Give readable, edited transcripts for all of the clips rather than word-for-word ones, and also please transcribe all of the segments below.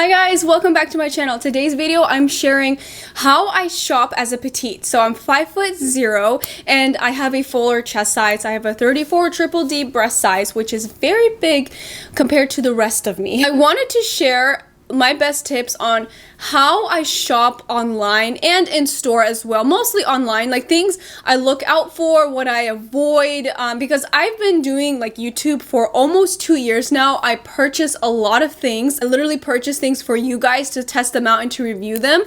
Hi guys, welcome back to my channel. Today's video I'm sharing how I shop as a petite. So I'm 5'0" and I have a fuller chest size. I have a 34 triple D breast size, which is very big compared to the rest of me. I wanted to share my best tips on how I shop online and in store as well, mostly online, like things I look out for, what I avoid, because I've been doing like YouTube for almost 2 years now. I purchase a lot of things. I literally purchase things for you guys to test them out and to review them,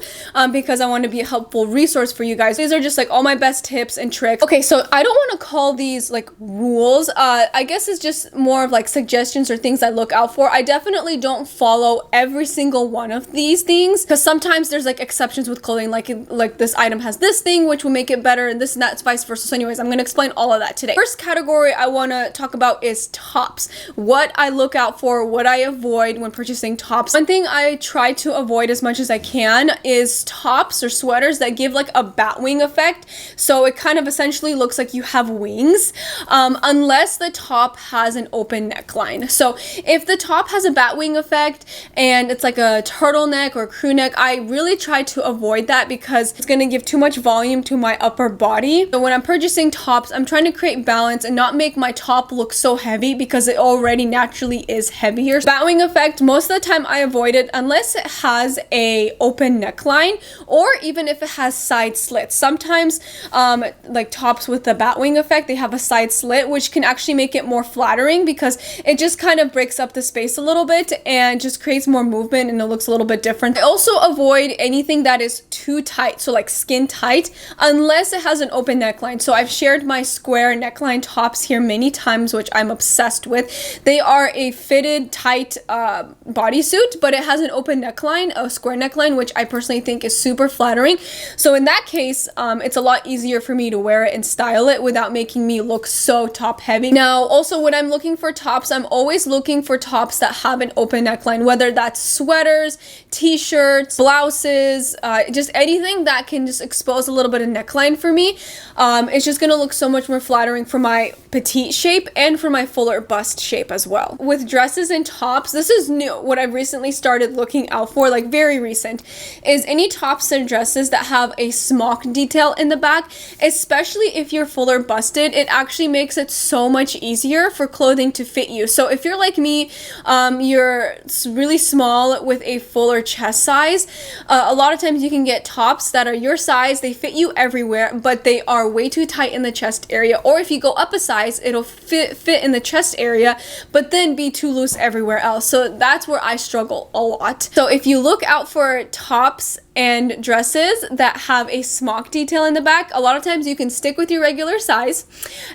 because I want to be a helpful resource for you guys. These are just like all my best tips and tricks. Okay, so I don't want to call these like rules. I guess it's just more of like suggestions or things I look out for. I definitely don't follow every single one of these things, because sometimes there's like exceptions with clothing, like this item has this thing which will make it better and this and that's vice versa. So anyways, I'm going to explain all of that today. First category I want to talk about is tops. What I look out for, what I avoid when purchasing tops. One thing I try to avoid as much as I can is tops or sweaters that give like a batwing effect, so it kind of essentially looks like you have wings, unless the top has an open neckline. So if the top has a batwing effect and it's like a turtleneck or crew neck, I really try to avoid that because it's going to give too much volume to my upper body. So when I'm purchasing tops, I'm trying to create balance and not make my top look so heavy because it already naturally is heavier. Batwing effect, most of the time I avoid it unless it has a open neckline or even if it has side slits. Sometimes like tops with the batwing effect, they have a side slit, which can actually make it more flattering because it just kind of breaks up the space a little bit and just creates more movement and it looks a little bit different. I also avoid anything that is too tight, so like skin tight, unless it has an open neckline. So I've shared my square neckline tops here many times, which I'm obsessed with. They are a fitted tight bodysuit, but it has an open neckline, a square neckline, which I personally think is super flattering. So in that case, it's a lot easier for me to wear it and style it without making me look so top heavy. Now, also when I'm looking for tops, I'm always looking for tops that have an open neckline, whether that's sweaters, t-shirts, blouses, just anything that can just expose a little bit of neckline for me. It's just gonna look so much more flattering for my petite shape and for my fuller bust shape as well. With dresses and tops, this is new. What I've recently started looking out for, like very recent, is any tops and dresses that have a smock detail in the back, especially if you're fuller busted. It actually makes it so much easier for clothing to fit you. So if you're like me, you're really small with a fuller chest size, a lot of times you can get tops that are your size, they fit you everywhere, but they are way too tight in the chest area. Or if you go up a size, it'll fit in the chest area, but then be too loose everywhere else. So that's where I struggle a lot. So if you look out for tops and dresses that have a smock detail in the back, a lot of times you can stick with your regular size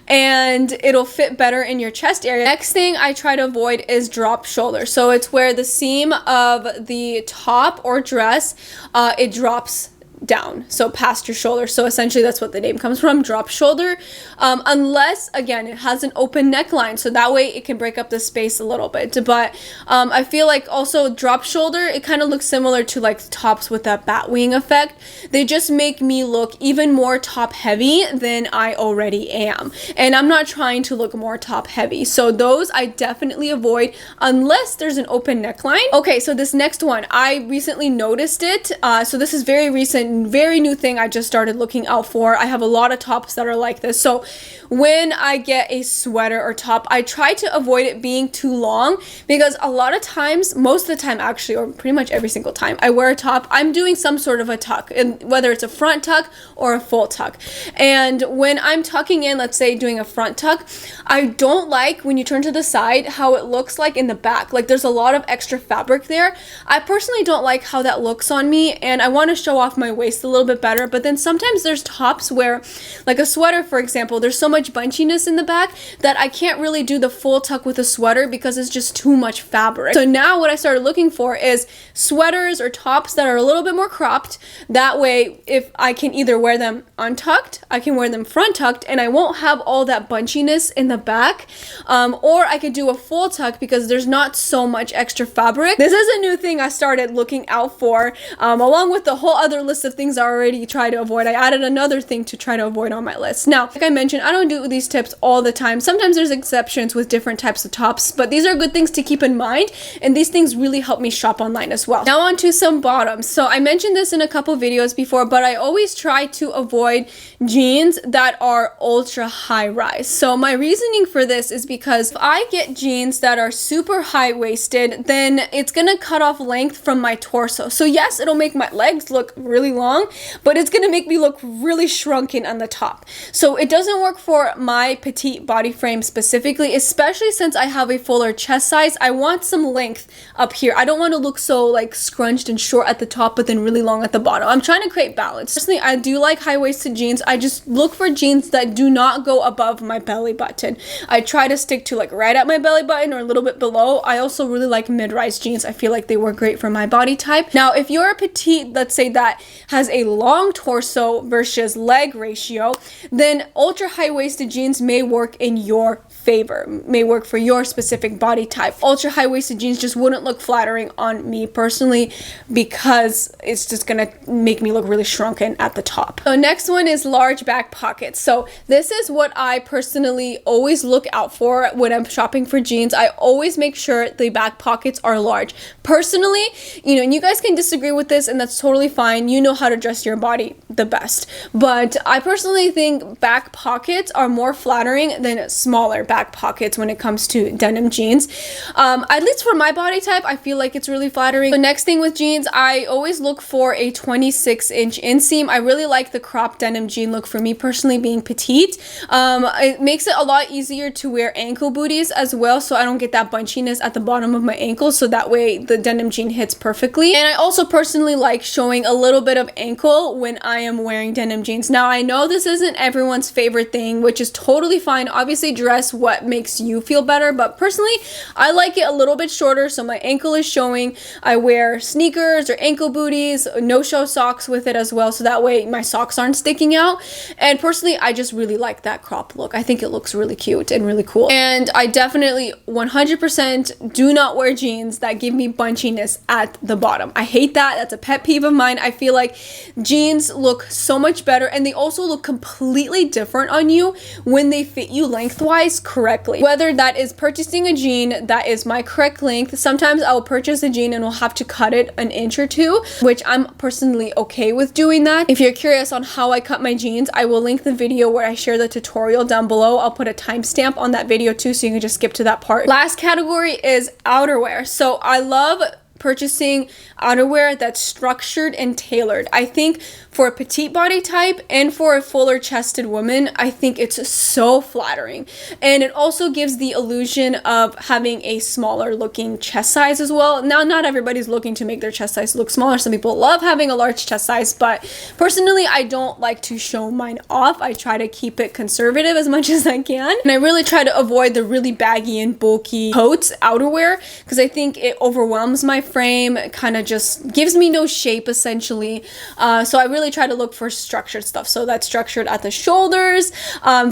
and it'll fit better in your chest area. Next thing I try to avoid is drop shoulder. So it's where the seam of the top or dress, it drops down, so past your shoulder. So essentially that's what the name comes from, drop shoulder, unless again it has an open neckline, so that way it can break up the space a little bit. But I feel like also drop shoulder, it kind of looks similar to like tops with that batwing effect. They just make me look even more top heavy than I already am, and I'm not trying to look more top heavy, so those I definitely avoid unless there's an open neckline. Okay, so this next one, I recently noticed it, so this is very recent, very new thing I just started looking out for. I have a lot of tops that are like this. So when I get a sweater or top, I try to avoid it being too long, because a lot of times, most of the time actually, or pretty much every single time I wear a top, I'm doing some sort of a tuck, and whether it's a front tuck or a full tuck. And when I'm tucking in, let's say doing a front tuck, I don't like when you turn to the side how it looks like in the back. Like there's a lot of extra fabric there. I personally don't like how that looks on me, and I want to show off my waist a little bit better. But then sometimes there's tops where, like a sweater for example, there's so much bunchiness in the back that I can't really do the full tuck with a sweater because it's just too much fabric. So now what I started looking for is sweaters or tops that are a little bit more cropped. That way, if I can either wear them untucked, I can wear them front tucked, and I won't have all that bunchiness in the back, or I could do a full tuck because there's not so much extra fabric. This is a new thing I started looking out for, along with the whole other list of of things I already try to avoid. I added another thing to try to avoid on my list. Now, like I mentioned, I don't do these tips all the time. Sometimes there's exceptions with different types of tops, but these are good things to keep in mind, and these things really help me shop online as well. Now on to some bottoms. So I mentioned this in a couple videos before, but I always try to avoid jeans that are ultra high rise. So my reasoning for this is because if I get jeans that are super high waisted, then it's gonna cut off length from my torso. So yes, it'll make my legs look really long, but it's gonna make me look really shrunken on the top. So it doesn't work for my petite body frame specifically, especially since I have a fuller chest size. I want some length up here. I don't want to look so like scrunched and short at the top, but then really long at the bottom. I'm trying to create balance. Personally, I do like high-waisted jeans. I just look for jeans that do not go above my belly button. I try to stick to like right at my belly button or a little bit below. I also really like mid-rise jeans. I feel like they work great for my body type. Now, if you're a petite, let's say that has a long torso versus leg ratio, then ultra high-waisted jeans may work in your favor, may work for your specific body type. Ultra high-waisted jeans just wouldn't look flattering on me personally because it's just gonna make me look really shrunken at the top. So next one is large back pockets. So this is what I personally always look out for when I'm shopping for jeans. I always make sure the back pockets are large. Personally, you know, and you guys can disagree with this, and that's totally fine. You know how to dress your body the best. But I personally think back pockets are more flattering than smaller back pockets when it comes to denim jeans. At least for my body type, I feel like it's really flattering. The next thing with jeans, I always look for a 26-inch inseam. I really like the crop denim jean look for me personally, being petite. It makes it a lot easier to wear ankle booties as well, so I don't get that bunchiness at the bottom of my ankle, so that way the denim jean hits perfectly. And I also personally like showing a little bit of ankle when I am wearing denim jeans. Now, I know this isn't everyone's favorite thing, which is totally fine. Obviously, dress what makes you feel better, but personally, I like it a little bit shorter so my ankle is showing. I wear sneakers or ankle booties, no-show socks with it as well, so that way my socks aren't sticking out. And personally, I just really like that crop look. I think it looks really cute and really cool. And I definitely 100% do not wear jeans that give me bunchiness at the bottom. I hate that. That's a pet peeve of mine. I feel like jeans look so much better, and they also look completely different on you when they fit you lengthwise correctly. Whether that is purchasing a jean that is my correct length, sometimes I'll purchase a jean and will have to cut it an inch or two, which I'm personally okay with doing that. If you're curious on how I cut my jeans, I will link the video where I share the tutorial down below. I'll put a timestamp on that video too, so you can just skip to that part. Last category is outerwear. So I love purchasing outerwear that's structured and tailored. I think for a petite body type and for a fuller chested woman, I think it's so flattering. And it also gives the illusion of having a smaller looking chest size as well. Now, not everybody's looking to make their chest size look smaller. Some people love having a large chest size, but personally, I don't like to show mine off. I try to keep it conservative as much as I can. And I really try to avoid the really baggy and bulky coats, outerwear, because I think it overwhelms my frame. It kind of just gives me no shape essentially. So I really try to look for structured stuff. So that's structured at the shoulders,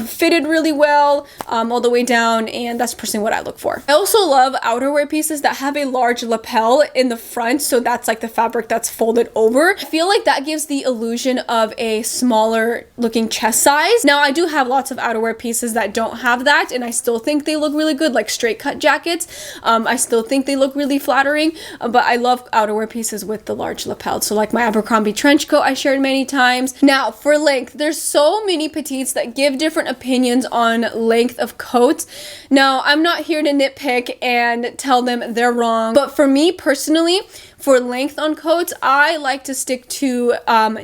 fitted really well, all the way down, and that's personally what I look for. I also love outerwear pieces that have a large lapel in the front, so that's like the fabric that's folded over. I feel like that gives the illusion of a smaller looking chest size. Now, I do have lots of outerwear pieces that don't have that, and I still think they look really good, like straight cut jackets. I still think they look really flattering, but I love outerwear pieces with the large lapel. So like my Abercrombie trench coat I shared many times. Now for length, there's so many petites that give different opinions on length of coats. Now I'm not here to nitpick and tell them they're wrong, but for me personally, for length on coats, I like to stick to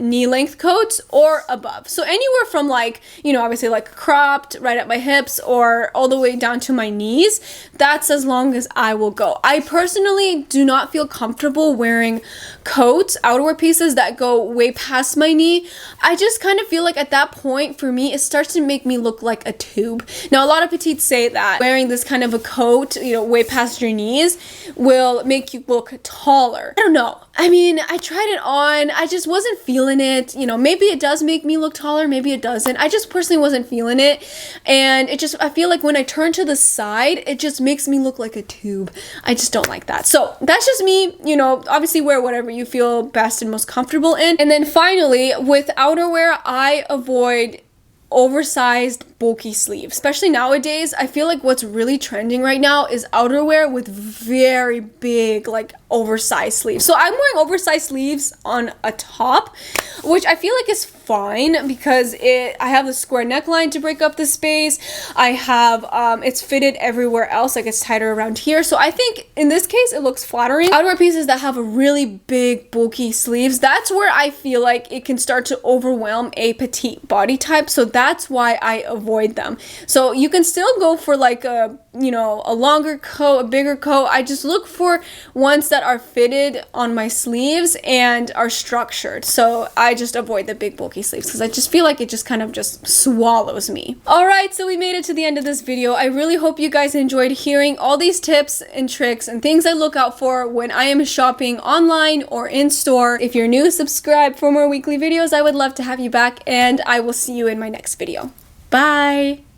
knee length coats or above. So anywhere from like, you know, obviously like cropped right at my hips or all the way down to my knees, that's as long as I will go. I personally do not feel comfortable wearing coats, outerwear pieces that go way past my knee. I just kind of feel like at that point for me, it starts to make me look like a tube. Now, a lot of petites say that wearing this kind of a coat, you know, way past your knees will make you look taller. taller. I don't know. I mean, I tried it on. I just wasn't feeling it. You know, maybe it does make me look taller. Maybe it doesn't. I just personally wasn't feeling it. And it just, I feel like when I turn to the side, it just makes me look like a tube. I just don't like that. So that's just me. You know, obviously wear whatever you feel best and most comfortable in. And then finally, with outerwear, I avoid oversized bulky sleeves. Especially nowadays, I feel like what's really trending right now is outerwear with very big, like, oversized sleeves. So I'm wearing oversized sleeves on a top, which I feel like is fine because I have the square neckline to break up the space. I have it's fitted everywhere else, like it's tighter around here. So I think in this case it looks flattering. Outerwear pieces that have a really big bulky sleeves, that's where I feel like it can start to overwhelm a petite body type. So that's why I avoid them. So you can still go for like a, you know, a longer coat, a bigger coat. I just look for ones that are fitted on my sleeves and are structured. So I just avoid the big bulky sleeves because I just feel like it just kind of just swallows me. All right, so we made it to the end of this video. I really hope you guys enjoyed hearing all these tips and tricks and things I look out for when I am shopping online or in store. If you're new, subscribe for more weekly videos. I would love to have you back, and I will see you in my next video. Bye!